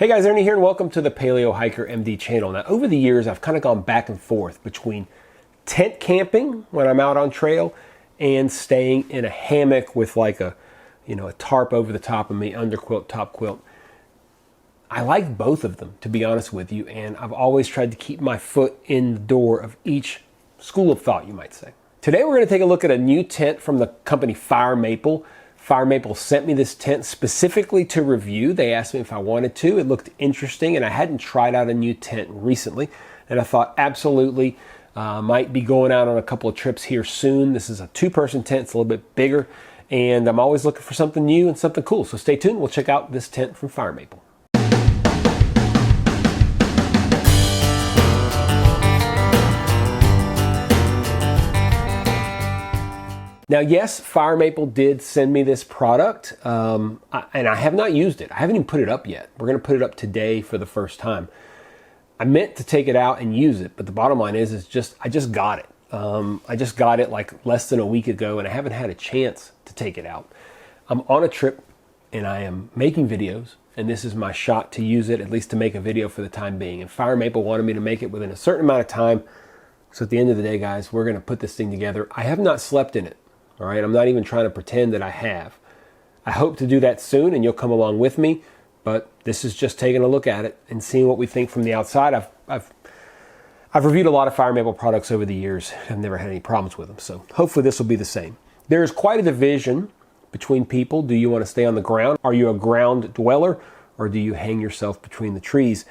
Hey guys, Ernie here and welcome to the Paleo Hiker MD channel. Now over the years I've kind of gone back and forth between tent camping when I'm out on trail and staying in a hammock with like a tarp over the top of me, underquilt, top quilt. I like both of them, to be honest with you, and I've always tried to keep my foot in the door of each school of thought, you might say. Today we're going to take a look at a new tent from the company Fire Maple. Fire Maple sent me this tent specifically to review. They asked me if I wanted to. It looked interesting, and I hadn't tried out a new tent recently, and I thought absolutely might be going out on a couple of trips here soon. This is a two-person tent. It's a little bit bigger, and I'm always looking for something new and something cool. So stay tuned. We'll check out this tent from Fire Maple. Now, yes, Fire Maple did send me this product, and I have not used it. I haven't even put it up yet. We're going to put it up today for the first time. I meant to take it out and use it, but the bottom line is I just got it. I just got it like less than a week ago, and I haven't had a chance to take it out. I'm on a trip, and I am making videos, and this is my shot to use it, at least to make a video for the time being. And Fire Maple wanted me to make it within a certain amount of time. So at the end of the day, guys, we're going to put this thing together. I have not slept in it. All right, I'm not even trying to pretend that I have. I hope to do that soon, and you'll come along with me. But this is just taking a look at it and seeing what we think from the outside. I've reviewed a lot of Fire Maple products over the years. I've never had any problems with them, so hopefully this will be the same. There is quite a division between people. Do you want to stay on the ground? Are you a ground dweller, or do you hang yourself between the trees?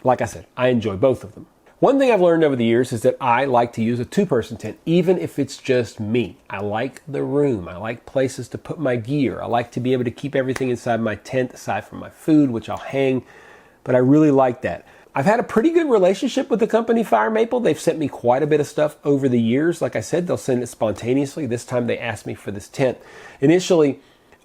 Like I said, I enjoy both of them. One thing I've learned over the years is that I like to use a two-person tent, even if it's just me. I like the room. I like places to put my gear. I like to be able to keep everything inside my tent, aside from my food, which I'll hang, but I really like that. I've had a pretty good relationship with the company Fire Maple. They've sent me quite a bit of stuff over the years. Like I said, they'll send it spontaneously. This time they asked me for this tent. Initially,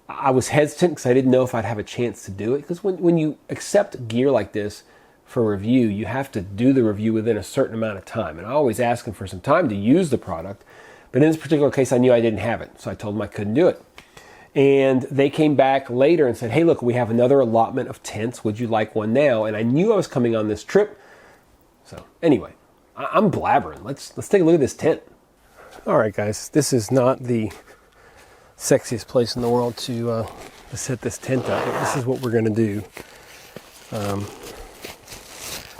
I was hesitant because I didn't know if I'd have a chance to do it, because when you accept gear like this, for review, you have to do the review within a certain amount of time. And I always ask them for some time to use the product. But in this particular case, I knew I didn't have it. So I told them I couldn't do it. And they came back later and said, hey, look, we have another allotment of tents. Would you like one now? And I knew I was coming on this trip. So anyway, I'm blabbering. Let's take a look at this tent. All right, guys, this is not the sexiest place in the world to set this tent up. But this is what we're going to do.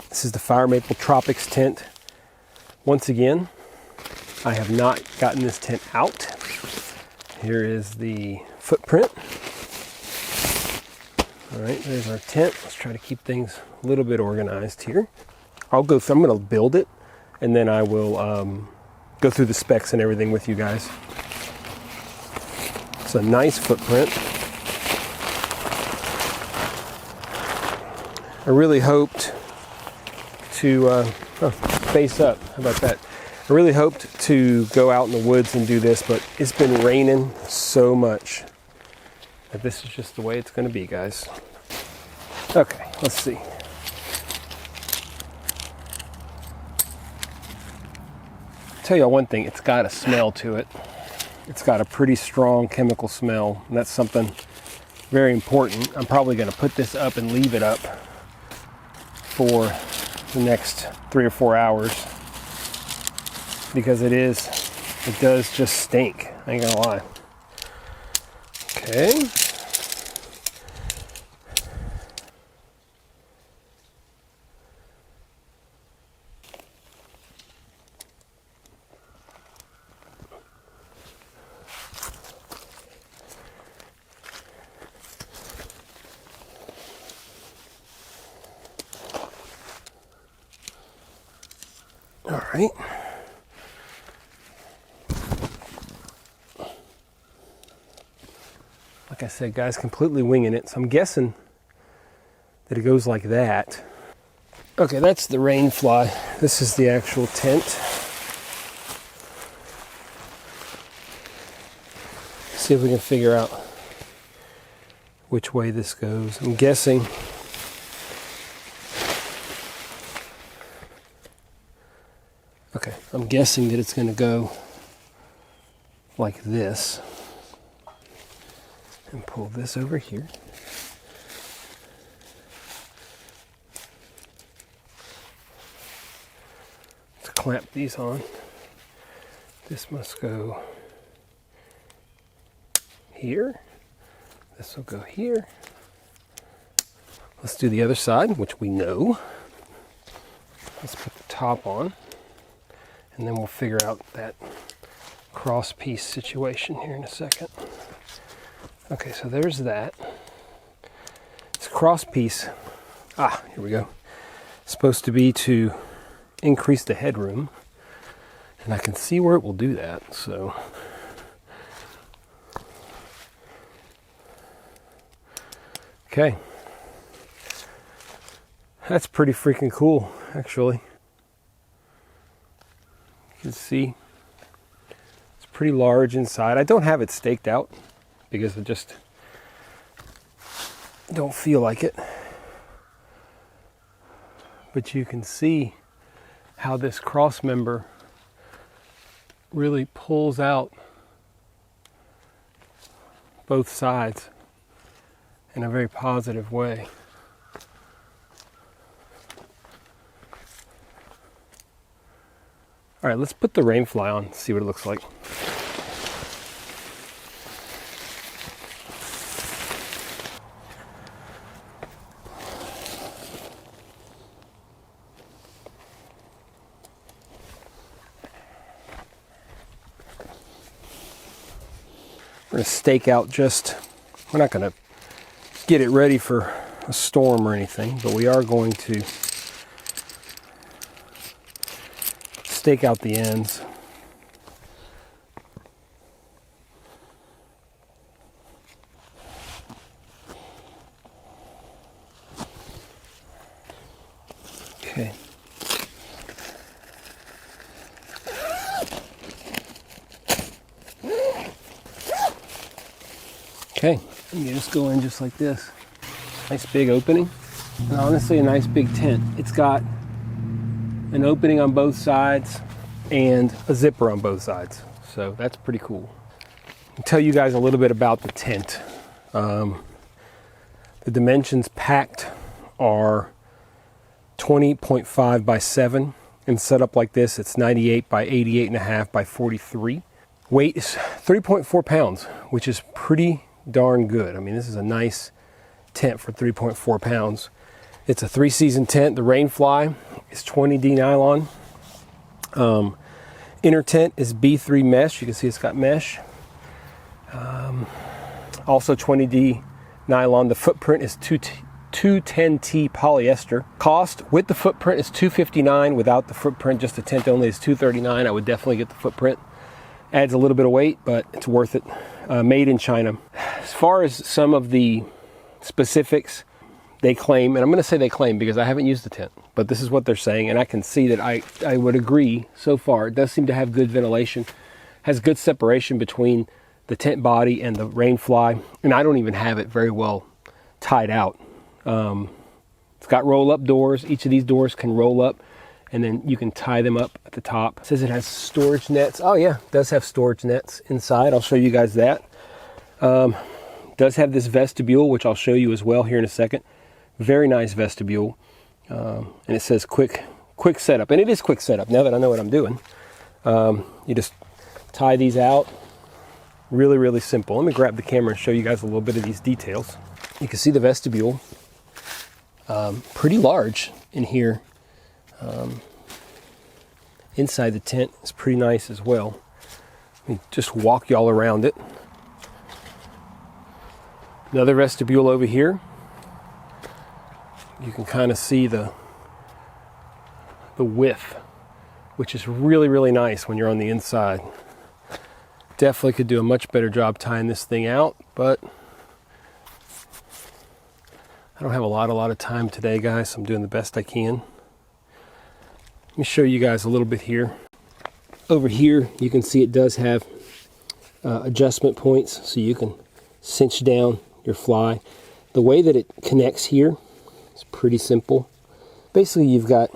This is the Fire Maple Tropics tent. Once again, I have not gotten this tent out. Here is the footprint. All right, there's our tent. Let's try to keep things a little bit organized here. I'm going to build it, and then I will go through the specs and everything with you guys. It's a nice footprint. I really hoped to face up. How about that? I really hoped to go out in the woods and do this, but it's been raining so much that this is just the way it's going to be, guys. Okay, let's see. I'll tell you one thing, it's got a smell to it. It's got a pretty strong chemical smell, and that's something very important. I'm probably going to put this up and leave it up for the next 3 or 4 hours, because it does just stink. I ain't gonna lie. Okay. All right. Like I said, guys, completely winging it. So I'm guessing that it goes like that. Okay, that's the rain fly. This is the actual tent. See if we can figure out which way this goes. I'm guessing I'm guessing that it's going to go like this. And pull this over here. clamp these on. This must go here. This will go here. Let's do the other side, which we know. Let's put the top on, and then we'll figure out that cross piece situation here in a second. Okay, so there's that. This cross piece, here we go. It's supposed to be to increase the headroom, and I can see where it will do that, so. Okay. That's pretty freaking cool, actually. You can see it's pretty large inside. I don't have it staked out because I just don't feel like it. But you can see how this cross member really pulls out both sides in a very positive way. All right, let's put the rain fly on, see what it looks like. We're gonna stake out we're not gonna get it ready for a storm or anything, but we are going to stake out the ends. Okay. Okay, you just go in just like this. Nice big opening, and honestly a nice big tent. It's got an opening on both sides and a zipper on both sides, so that's pretty cool. I'll tell you guys a little bit about the tent. The dimensions packed are 20.5 by 7, and set up like this it's 98 by 88.5 by 43. Weight is 3.4 pounds, which is pretty darn good. I mean, this is a nice tent for 3.4 pounds. It's a 3-season tent. The Rainfly is 20D nylon. Inner tent is B3 mesh. You can see it's got mesh. Also 20D nylon. The footprint is 210T polyester. Cost with the footprint is $259. Without the footprint, just the tent only, is $239. I would definitely get the footprint. Adds a little bit of weight, but it's worth it. Made in China. As far as some of the specifics, they claim, and I'm going to say they claim because I haven't used the tent, but this is what they're saying, and I can see that I would agree so far. It does seem to have good ventilation, has good separation between the tent body and the Rainfly, and I don't even have it very well tied out. It's got roll-up doors. Each of these doors can roll up, and then you can tie them up at the top. It says it has storage nets. Oh yeah, it does have storage nets inside. I'll show you guys that. Does have this vestibule, which I'll show you as well here in a second. Very nice vestibule. And it says quick setup. And it is quick setup now that I know what I'm doing. You just tie these out. Really, really simple. Let me grab the camera and show you guys a little bit of these details. You can see the vestibule. Pretty large in here. Inside the tent is pretty nice as well. Let me just walk y'all around it. Another vestibule over here. You can kind of see the width, which is really, really nice when you're on the inside. Definitely could do a much better job tying this thing out, but I don't have a lot of time today, guys, so I'm doing the best I can. Let me show you guys a little bit here. Over here, you can see it does have adjustment points, so you can cinch down your fly. The way that it connects here is pretty simple. Basically, you've got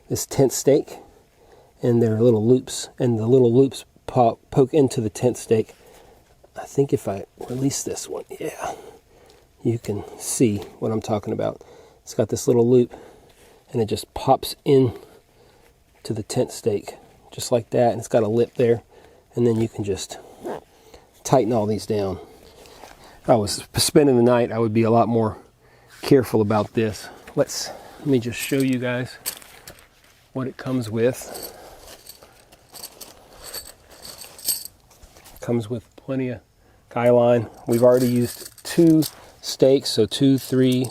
this tent stake, and there are little loops, and the little loops poke into the tent stake. I think if I release this one, yeah, you can see what I'm talking about. It's got this little loop, and it just pops in to the tent stake, just like that. And it's got a lip there, and then you can just tighten all these down. If I was spending the night, I would be a lot more careful about this. Let me just show you guys what it comes with. Comes with plenty of guy line. We've already used 2 stakes, so 2, 3,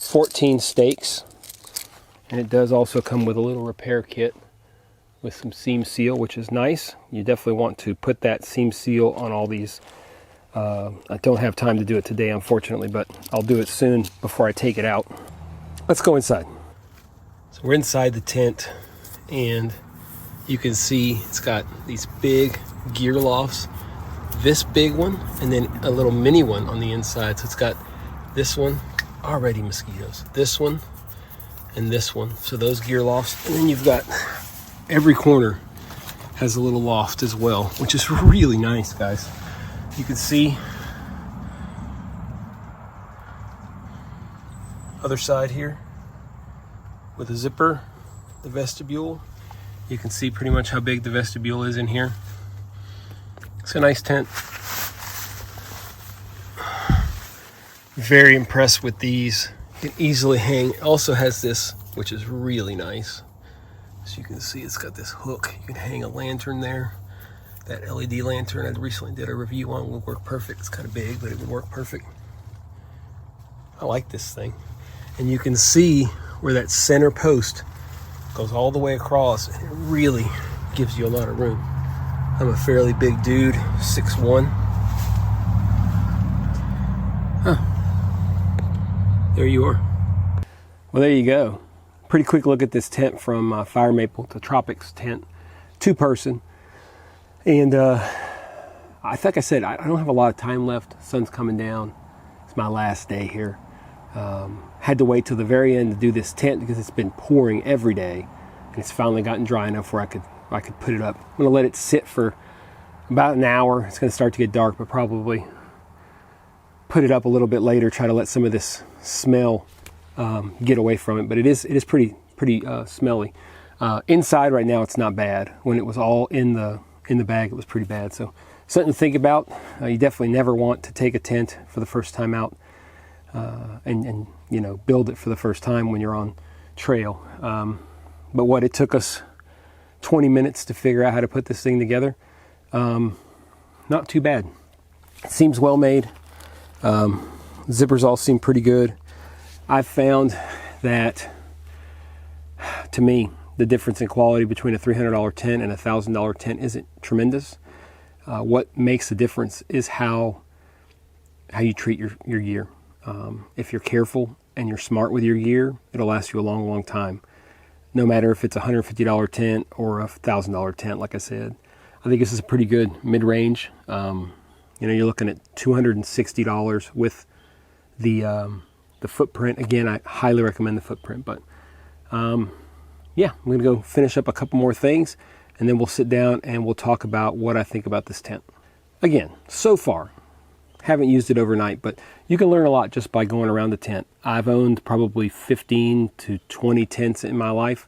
14 stakes. And it does also come with a little repair kit with some seam seal, which is nice. You definitely want to put that seam seal on all these. I don't have time to do it today, unfortunately, but I'll do it soon before I take it out. Let's go inside. So we're inside the tent, and you can see it's got these big gear lofts, this big one, and then a little mini one on the inside. So it's got this one, already mosquitoes, this one, and this one. So those gear lofts, and then you've got every corner has a little loft as well, which is really nice, guys. You can see other side here with a zipper, the vestibule. You can see pretty much how big the vestibule is in here. It's a nice tent. Very impressed with these. You can easily hang. It also has this, which is really nice. As you can see, it's got this hook. You can hang a lantern there. That LED lantern I recently did a review on would work perfect. It's kind of big, but it would work perfect. I like this thing. And you can see where that center post goes all the way across, and it really gives you a lot of room. I'm a fairly big dude, 6'1". There you are. Well, there you go. Pretty quick look at this tent from Fire Maple to Tropics tent, 2-person. And like I said, I don't have a lot of time left. Sun's coming down. It's my last day here. Had to wait till the very end to do this tent because it's been pouring every day, and it's finally gotten dry enough where I could put it up. I'm gonna let it sit for about an hour. It's gonna start to get dark, but probably put it up a little bit later. Try to let some of this smell get away from it. But it is pretty smelly. Inside right now, it's not bad. When it was all in the bag, it was pretty bad. So something to think about. You definitely never want to take a tent for the first time out and you know, build it for the first time when you're on trail. But it took us 20 minutes to figure out how to put this thing together. Not too bad. It seems well made. Zippers all seem pretty good. I've found that, to me, the difference in quality between a $300 tent and a $1,000 tent isn't tremendous. What makes the difference is how you treat your gear. If you're careful and you're smart with your gear, it'll last you a long, long time. No matter if it's a $150 tent or a $1,000 tent, like I said. I think this is a pretty good mid-range. You know, you're looking at $260 with the footprint. Again, I highly recommend the footprint. But yeah, I'm going to go finish up a couple more things, and then we'll sit down and we'll talk about what I think about this tent. Again, so far, haven't used it overnight, but you can learn a lot just by going around the tent. I've owned probably 15 to 20 tents in my life.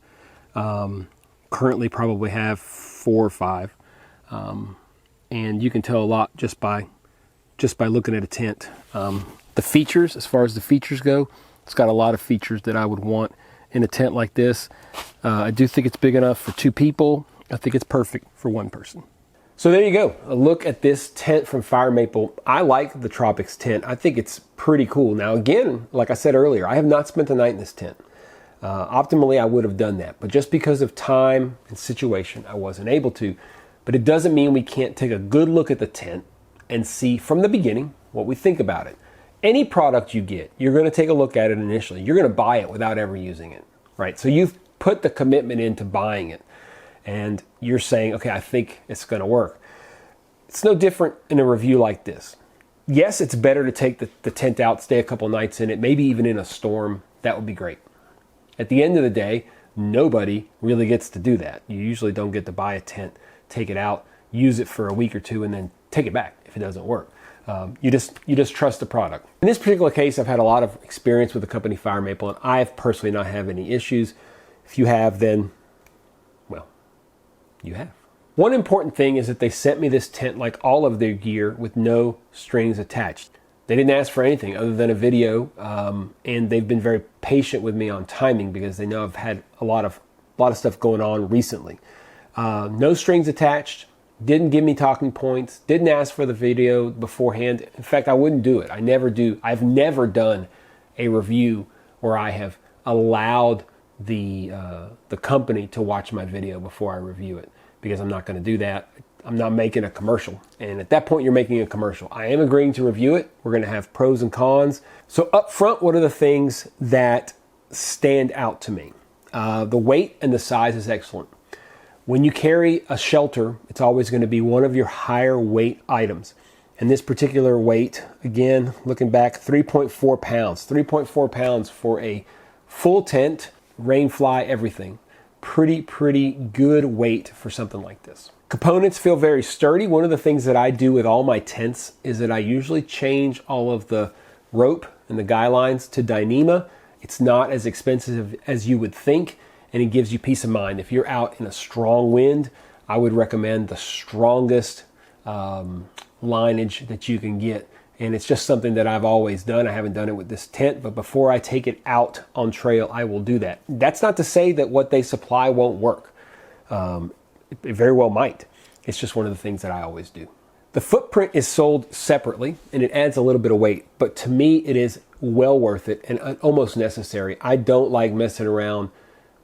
Currently probably have 4 or 5. And you can tell a lot just by looking at a tent. The features, as far as the features go, it's got a lot of features that I would want in a tent like this. I do think it's big enough for 2 people. I think it's perfect for 1 person. So there you go, a look at this tent from Fire Maple. I like the Tropics tent. I think it's pretty cool. Now again, like I said earlier, I have not spent the night in this tent. Optimally, I would have done that, but just because of time and situation, I wasn't able to. But it doesn't mean we can't take a good look at the tent and see from the beginning what we think about it. Any product you get, you're going to take a look at it initially. You're going to buy it without ever using it, right? So you've put the commitment into buying it, and you're saying, okay, I think it's going to work. It's no different in a review like this. Yes, it's better to take the tent out, stay a couple nights in it, maybe even in a storm. That would be great. At the end of the day, nobody really gets to do that. You usually don't get to buy a tent, take it out, use it for a week or 2, and then take it back if it doesn't work. You just trust the product. In this particular case, I've had a lot of experience with the company Fire Maple, and I have personally not had any issues. If you have, then, well, you have. One important thing is that they sent me this tent like all of their gear with no strings attached. They didn't ask for anything other than a video, and they've been very patient with me on timing because they know I've had a lot of stuff going on recently. No strings attached, didn't give me talking points, didn't ask for the video beforehand. In fact, I wouldn't do it. I never do. I've never done a review where I have allowed the company to watch my video before I review it, because I'm not going to do that. I'm not making a commercial. And at that point, you're making a commercial. I am agreeing to review it. We're going to have pros and cons. So up front, what are the things that stand out to me? The weight and the size is excellent. When you carry a shelter, it's always going to be one of your higher weight items. And this particular weight, again, looking back, 3.4 pounds. 3.4 pounds for a full tent, rain fly, everything. Pretty good weight for something like this. Components feel very sturdy. One of the things that I do with all my tents is that I usually change all of the rope and the guy lines to Dyneema. It's not as expensive as you would think, and it gives you peace of mind. If you're out in a strong wind, I would recommend the strongest lineage that you can get. And it's just something that I've always done. I haven't done it with this tent, but before I take it out on trail, I will do that. That's not to say that what they supply won't work. It very well might. It's just one of the things that I always do. The footprint is sold separately, and it adds a little bit of weight, but to me, it is well worth it and almost necessary. I don't like messing around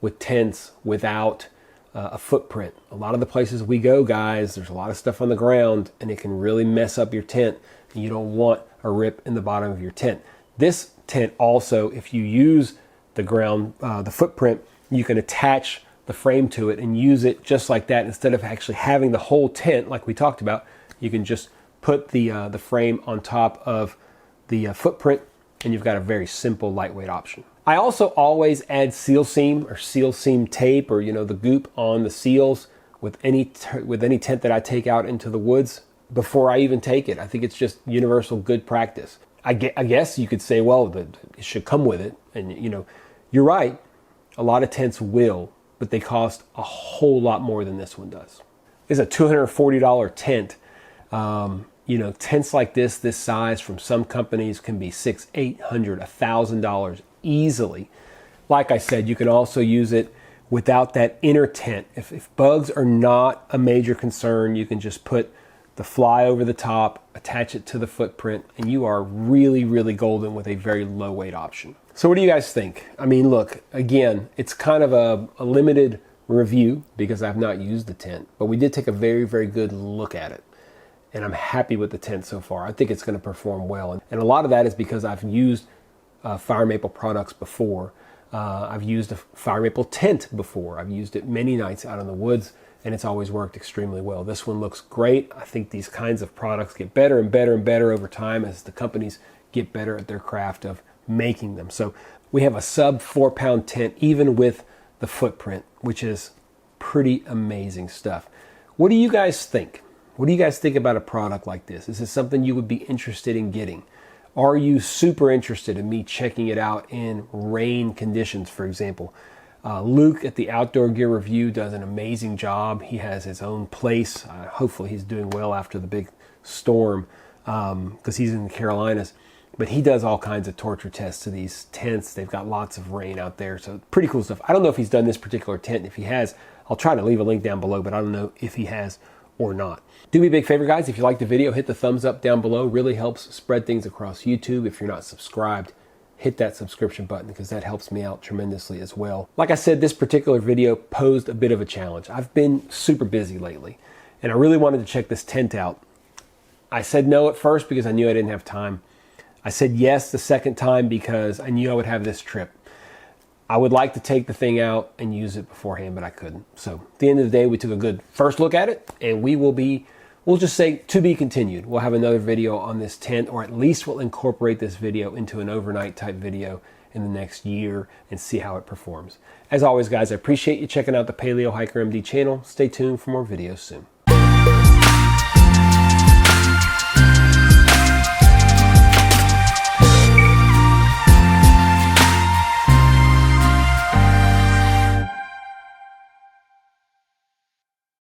with tents without a footprint. A lot of the places we go, guys, there's a lot of stuff on the ground, and it can really mess up your tent. You don't want a rip in the bottom of your tent. This tent also, if you use the footprint, you can attach the frame to it and use it just like that. Instead of actually having the whole tent like we talked about, you can just put the frame on top of the footprint, and you've got a very simple, lightweight option. I also always add seal seam or seal seam tape, or the goop on the seals with any tent that I take out into the woods before I even take it. I think it's just universal good practice. I guess you could say, well, it should come with it. And you're right. A lot of tents will, but they cost a whole lot more than this one does. It's a $240 tent. Tents like this size from some companies can be $600, $800, $1,000 easily. Like I said, you can also use it without that inner tent. If bugs are not a major concern, you can just put the fly over the top, attach it to the footprint, and you are really golden with a very low weight option. So what do you guys think? I mean, look, again, it's kind of a limited review because I've not used the tent, but we did take a very good look at it. And I'm happy with the tent so far. I think it's going to perform well. And a lot of that is because I've used Fire Maple products before. I've used a Fire Maple tent before. I've used it many nights out in the woods, and it's always worked extremely well. This one looks great. I think these kinds of products get better and better over time as the companies get better at their craft of making them. So we have a sub 4-pound tent, even with the footprint, which is pretty amazing stuff. What do you guys think? What do you guys think about a product like this? Is this something you would be interested in getting? Are you super interested in me checking it out in rain conditions, for example? Luke at the Outdoor Gear Review does an amazing job. He has his own place. Hopefully he's doing well after the big storm because he's in the Carolinas. But he does all kinds of torture tests to these tents. They've got lots of rain out there, so pretty cool stuff. I don't know if he's done this particular tent. If he has, I'll try to leave a link down below, but I don't know if he has or not. Do me a big favor, guys. If you like the video, hit the thumbs up down below. Really helps spread things across YouTube. If you're not subscribed, hit that subscription button because that helps me out tremendously as well. Like I said, this particular video posed a bit of a challenge. I've been super busy lately, and I really wanted to check this tent out. I said no at first because I knew I didn't have time. I said yes the second time because I knew I would have this trip. I would like to take the thing out and use it beforehand, but I couldn't. So at the end of the day, we took a good first look at it, and we'll just say to be continued. We'll have another video on this tent, or at least we'll incorporate this video into an overnight type video in the next year and see how it performs. As always, guys, I appreciate you checking out the Paleo Hiker MD channel. Stay tuned for more videos soon.